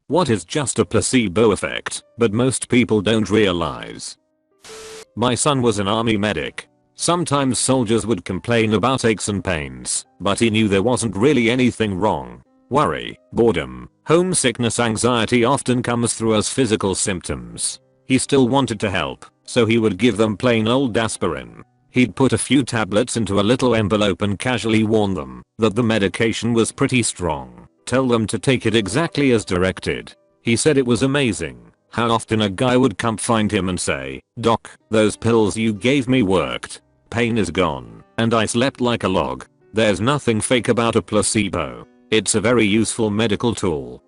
What is just a placebo effect, but most people don't realize. My son was an army medic. Sometimes soldiers would complain about aches and pains, but he knew there wasn't really anything wrong. Worry, boredom, homesickness, anxiety often comes through as physical symptoms. He still wanted to help, so he would give them plain old aspirin. He'd put a few tablets into a little envelope and casually warn them that the medication was pretty strong. Tell them to take it exactly as directed. He said it was amazing how often a guy would come find him and say, "Doc, those pills you gave me worked. Pain is gone, and I slept like a log." There's nothing fake about a placebo. It's a very useful medical tool.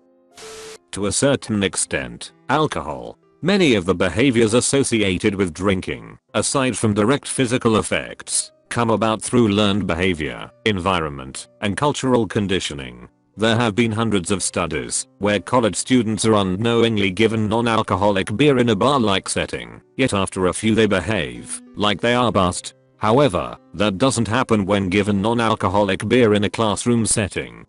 To a certain extent, alcohol. Many of the behaviors associated with drinking, aside from direct physical effects, come about through learned behavior, environment, and cultural conditioning. There have been hundreds of studies where college students are unknowingly given non-alcoholic beer in a bar-like setting, yet after a few they behave like they are buzzed. However, that doesn't happen when given non-alcoholic beer in a classroom setting.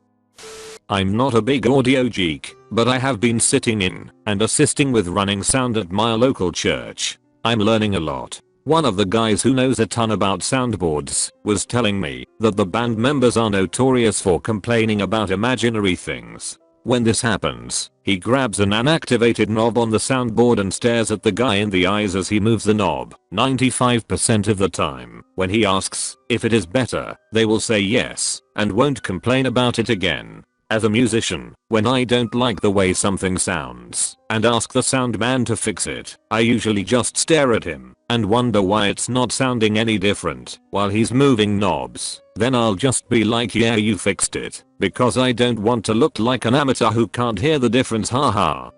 I'm not a big audio geek, but I have been sitting in and assisting with running sound at my local church. I'm learning a lot. One of the guys who knows a ton about soundboards was telling me that the band members are notorious for complaining about imaginary things. When this happens, he grabs an unactivated knob on the soundboard and stares at the guy in the eyes as he moves the knob. 95% of the time, when he asks if it is better, they will say yes and won't complain about it again. As a musician, when I don't like the way something sounds and ask the sound man to fix it, I usually just stare at him and wonder why it's not sounding any different while he's moving knobs. Then I'll just be like, "Yeah, you fixed it," because I don't want to look like an amateur who can't hear the difference, haha.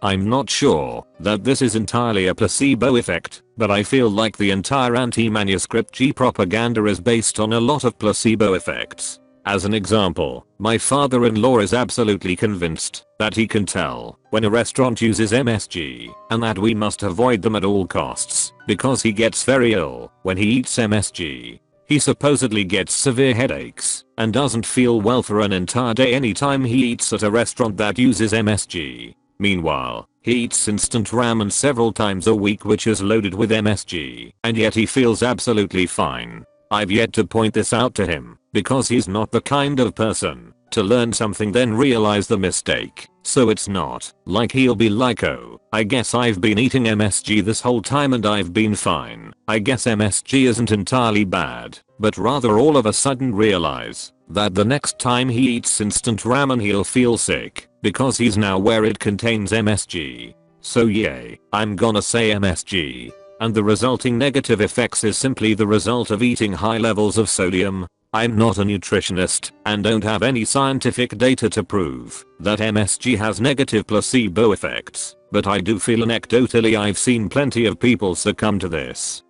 I'm not sure that this is entirely a placebo effect, but I feel like the entire anti-manuscript G propaganda is based on a lot of placebo effects. As an example, my father-in-law is absolutely convinced that he can tell when a restaurant uses MSG and that we must avoid them at all costs because he gets very ill when he eats MSG. He supposedly gets severe headaches and doesn't feel well for an entire day anytime he eats at a restaurant that uses MSG. Meanwhile, he eats instant ramen several times a week which is loaded with MSG, and yet he feels absolutely fine. I've yet to point this out to him because he's not the kind of person to learn something then realize the mistake. So it's not like he'll be like, "Oh, I guess I've been eating MSG this whole time and I've been fine. I guess MSG isn't entirely bad," but rather all of a sudden realize that the next time he eats instant ramen he'll feel sick because he's now aware it contains MSG. So yay, I'm gonna say MSG. And the resulting negative effects is simply the result of eating high levels of sodium. I'm not a nutritionist and don't have any scientific data to prove that MSG has negative placebo effects, but I do feel anecdotally I've seen plenty of people succumb to this.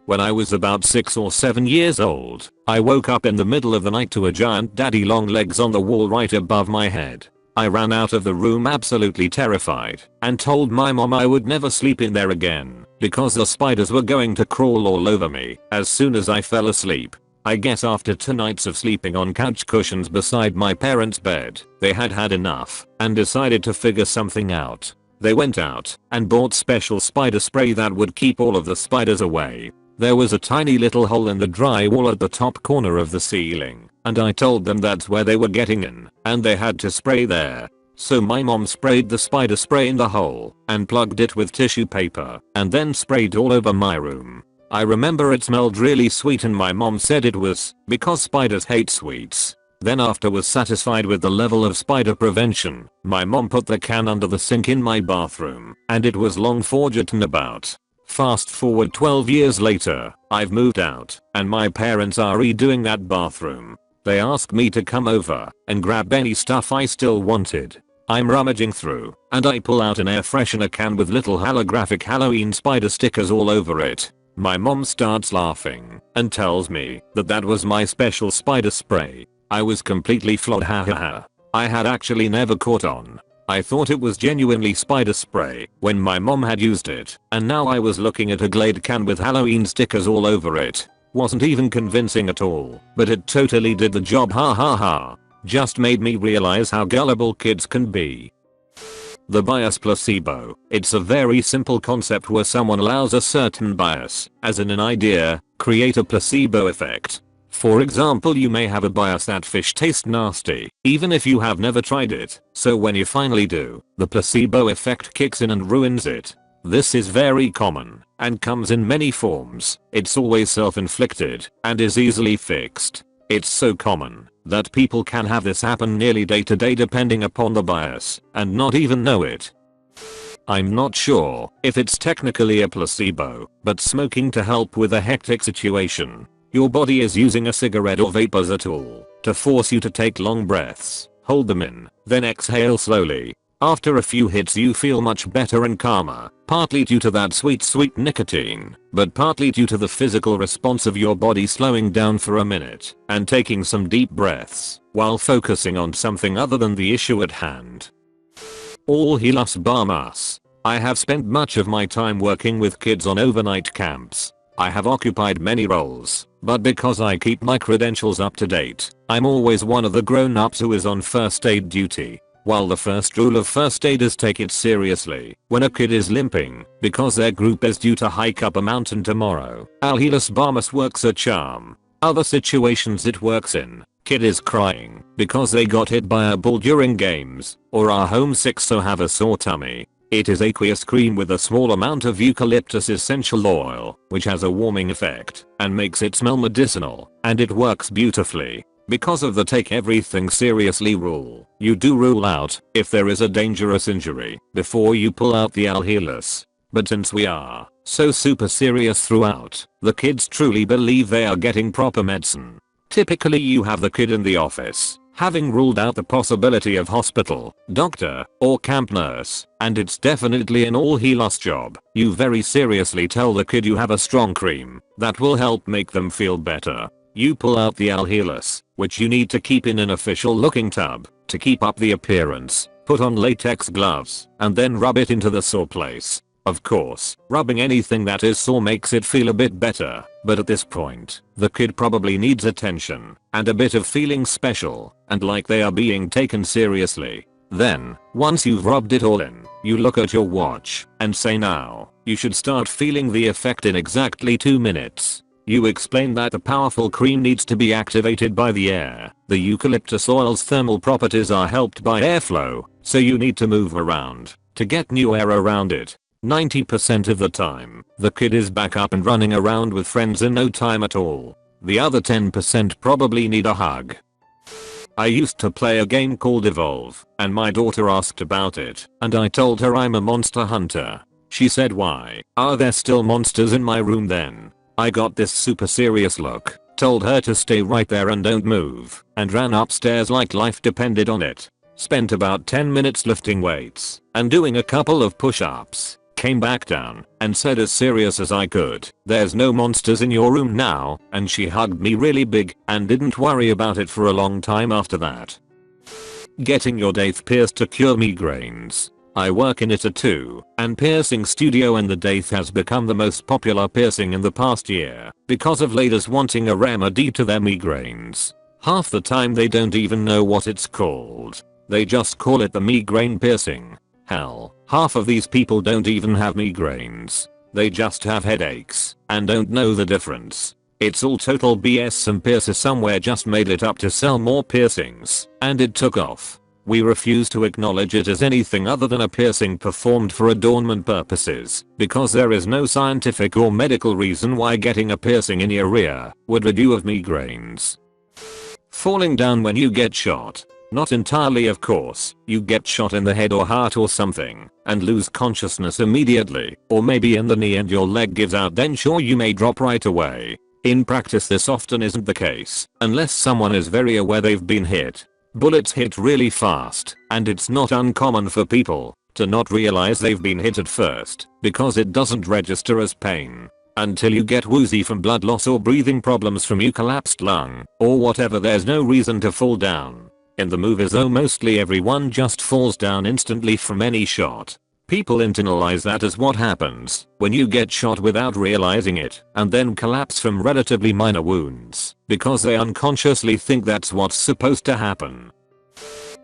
When I was about 6 or 7 years old, I woke up in the middle of the night to a giant daddy long legs on the wall right above my head. I ran out of the room absolutely terrified and told my mom I would never sleep in there again because the spiders were going to crawl all over me as soon as I fell asleep. I guess after 2 nights of sleeping on couch cushions beside my parents' bed, they had had enough and decided to figure something out. They went out and bought special spider spray that would keep all of the spiders away. There was a tiny little hole in the drywall at the top corner of the ceiling, and I told them that's where they were getting in, and they had to spray there. So my mom sprayed the spider spray in the hole and plugged it with tissue paper and then sprayed all over my room. I remember it smelled really sweet and my mom said it was because spiders hate sweets. Then after was satisfied with the level of spider prevention, my mom put the can under the sink in my bathroom and it was long forgotten about. Fast forward 12 years later, I've moved out and my parents are redoing that bathroom. They asked me to come over and grab any stuff I still wanted. I'm rummaging through and I pull out an air freshener can with little holographic Halloween spider stickers all over it. My mom starts laughing and tells me that that was my special spider spray. I was completely floored, hahaha. I had actually never caught on. I thought it was genuinely spider spray when my mom had used it, and now I was looking at a Glade can with Halloween stickers all over it. Wasn't even convincing at all, but it totally did the job, ha ha ha. Just made me realize how gullible kids can be. The bias placebo. It's a very simple concept where someone allows a certain bias, as in an idea, create a placebo effect. For example, you may have a bias that fish tastes nasty, even if you have never tried it, so when you finally do, the placebo effect kicks in and ruins it. This is very common, and comes in many forms. It's always self-inflicted, and is easily fixed. It's so common that people can have this happen nearly day to day depending upon the bias, and not even know it. I'm not sure if it's technically a placebo, but smoking to help with a hectic situation. Your body is using a cigarette or vape as a tool to force you to take long breaths, hold them in, then exhale slowly. After a few hits you feel much better and calmer, partly due to that sweet nicotine, but partly due to the physical response of your body slowing down for a minute and taking some deep breaths while focusing on something other than the issue at hand. All helas barmas. I have spent much of my time working with kids on overnight camps. I have occupied many roles, but because I keep my credentials up to date, I'm always one of the grown-ups who is on first aid duty. While the first rule of first aid is take it seriously when a kid is limping because their group is due to hike up a mountain tomorrow, Alhelas Barmas works a charm. Other situations it works in, kid is crying because they got hit by a ball during games, or are homesick so have a sore tummy. It is aqueous cream with a small amount of eucalyptus essential oil, which has a warming effect and makes it smell medicinal, and it works beautifully. Because of the take everything seriously rule, you do rule out if there is a dangerous injury before you pull out the Alhelas. But since we are so super serious throughout, the kids truly believe they are getting proper medicine. Typically you have the kid in the office, having ruled out the possibility of hospital, doctor, or camp nurse, and it's definitely an all helas job. You very seriously tell the kid you have a strong cream that will help make them feel better. You pull out the Alhelas, which you need to keep in an official looking tub to keep up the appearance, put on latex gloves, and then rub it into the sore place. Of course, rubbing anything that is sore makes it feel a bit better, but at this point, the kid probably needs attention and a bit of feeling special and like they are being taken seriously. Then, once you've rubbed it all in, you look at your watch and say now, you should start feeling the effect in exactly 2 minutes. You explain that the powerful cream needs to be activated by the air. The eucalyptus oil's thermal properties are helped by airflow, so you need to move around to get new air around it. 90% of the time, the kid is back up and running around with friends in no time at all. The other 10% probably need a hug. I used to play a game called Evolve, and my daughter asked about it, and I told her I'm a monster hunter. She said, why? Are there still monsters in my room then? I got this super serious look, told her to stay right there and don't move, and ran upstairs like life depended on it. Spent about 10 minutes lifting weights and doing a couple of push-ups, came back down and said as serious as I could, there's no monsters in your room now, and she hugged me really big and didn't worry about it for a long time after that. Getting your daith pierced to cure migraines. I work in a tattoo and piercing studio, and the daith has become the most popular piercing in the past year because of ladies wanting a remedy to their migraines. Half the time they don't even know what it's called. They just call it the migraine piercing. Hell, half of these people don't even have migraines. They just have headaches and don't know the difference. It's all total BS. Some piercer somewhere just made it up to sell more piercings, and it took off. We refuse to acknowledge it as anything other than a piercing performed for adornment purposes, because there is no scientific or medical reason why getting a piercing in your ear would rid you of migraines. Falling down when you get shot. Not entirely, of course. You get shot in the head or heart or something and lose consciousness immediately, or maybe in the knee and your leg gives out, then sure you may drop right away. In practice this often isn't the case unless someone is very aware they've been hit. Bullets hit really fast, and it's not uncommon for people to not realize they've been hit at first because it doesn't register as pain until you get woozy from blood loss or breathing problems from your collapsed lung or whatever. There's no reason to fall down. In the movies though, mostly everyone just falls down instantly from any shot. People internalize that as what happens when you get shot without realizing it and then collapse from relatively minor wounds because they unconsciously think that's what's supposed to happen.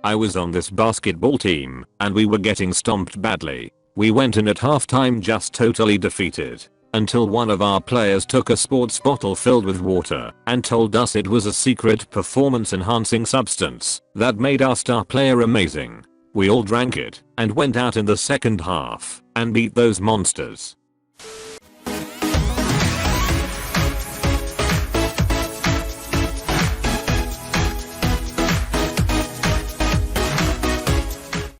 I was on this basketball team and we were getting stomped badly. We went in at halftime just totally defeated. Until one of our players took a sports bottle filled with water and told us it was a secret performance enhancing substance that made our star player amazing. We all drank it and went out in the second half and beat those monsters.